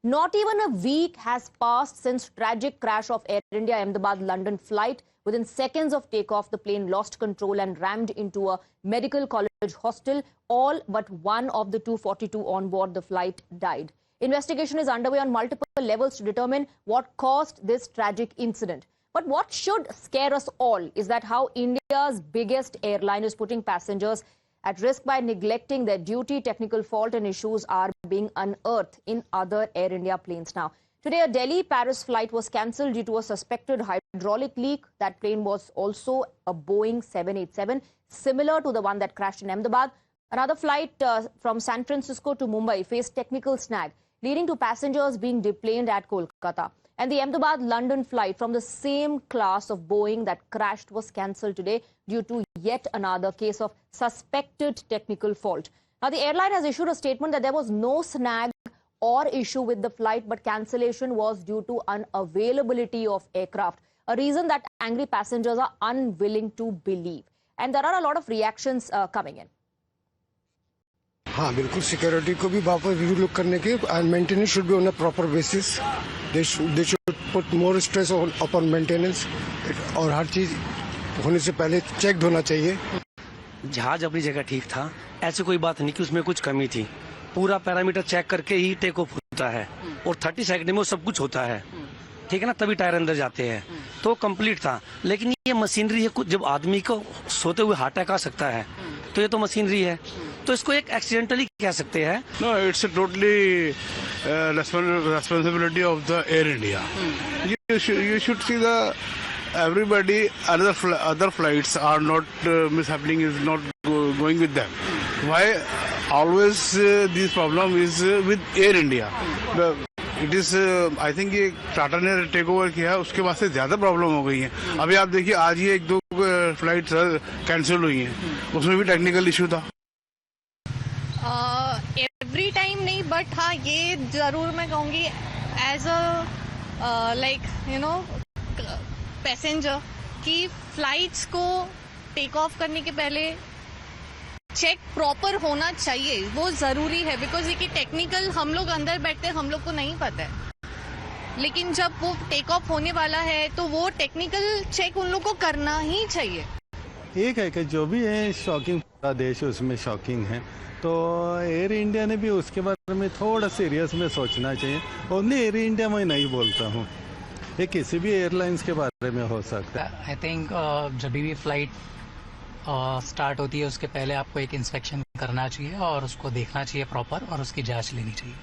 Not even a week has passed since tragic crash of Air India Ahmedabad-London flight. Within seconds of takeoff, the plane lost control and rammed into a medical college hostel. All but one of the 242 on board the flight died. Investigation is underway on multiple levels to determine what caused this tragic incident. But what should scare us all is that how India's biggest airline is putting passengers at risk by neglecting their duty. Technical fault and issues are being unearthed in other Air India planes now. Today, a Delhi-Paris flight was cancelled due to a suspected hydraulic leak. That plane was also a Boeing 787, similar to the one that crashed in Ahmedabad. Another flight from San Francisco to Mumbai faced technical snag, leading to passengers being deplaned at Kolkata. And the Ahmedabad-London flight from the same class of Boeing that crashed was cancelled today due to yet another case of suspected technical fault. Now, the airline has issued a statement that there was no snag or issue with the flight, but cancellation was due to unavailability of aircraft, a reason that angry passengers are unwilling to believe. And there are a lot of reactions coming in. हाँ बिल्कुल security को भी वापस रिलुक करने के and maintenance should be on a proper basis they should put more stress upon maintenance और हर चीज होने से पहले चेक होना चाहिए। जहाज अपनी जगह ठीक था, ऐसी कोई बात नहीं कि उसमें कुछ कमी थी। पूरा पैरामीटर चेक करके ही टेक ऑफ होता है और 30 सेकंड में सब कुछ होता है, ठीक है ना, तभी टायर अंदर जाते हैं। तो कंप्लीट था, लेकिन ये मशीनरी है, कुछ जब आदमी को सोते हुए हार्ट अटैक आ सकता है तो ये तो मशीनरी है, तो इसको एक एक्सीडेंटली कह सकते हैं। No, it's totally responsibility of the Air India. You should see the everybody other flights are not mishappening, is not going with them. Why always this problem is with Air India? It is I think ये टाटा ने take over किया है, उसके बाद से ज्यादा problem हो गई है। अभी आप देखिए आज ही 1-2 फ्लाइट कैंसिल हुई हैं, उसमें भी टेक्निकल इशू था। एवरी टाइम नहीं, बट हाँ ये जरूर मैं कहूँगी as a like you know passenger कि फ्लाइट्स को टेक ऑफ करने के पहले चेक प्रॉपर होना चाहिए, वो ज़रूरी है। बिकॉज ये टेक्निकल हम लोग अंदर बैठते हैं, हम लोग को नहीं पता है, लेकिन जब वो टेक ऑफ होने वाला है तो वो टेक्निकल चेक उन लोग को करना ही चाहिए। एक है कि जो भी है शॉकिंग, पूरा देश उसमें शॉकिंग है, तो एयर इंडिया ने भी उसके बारे में थोड़ा सीरियस में सोचना चाहिए। ओनली एयर इंडिया में नहीं बोलता हूँ, ये किसी भी एयरलाइंस के बारे में हो सकता है। आई थिंक जब भी फ्लाइट स्टार्ट होती है उसके पहले आपको एक इंस्पेक्शन करना चाहिए और उसको देखना चाहिए प्रॉपर और उसकी जांच लेनी चाहिए।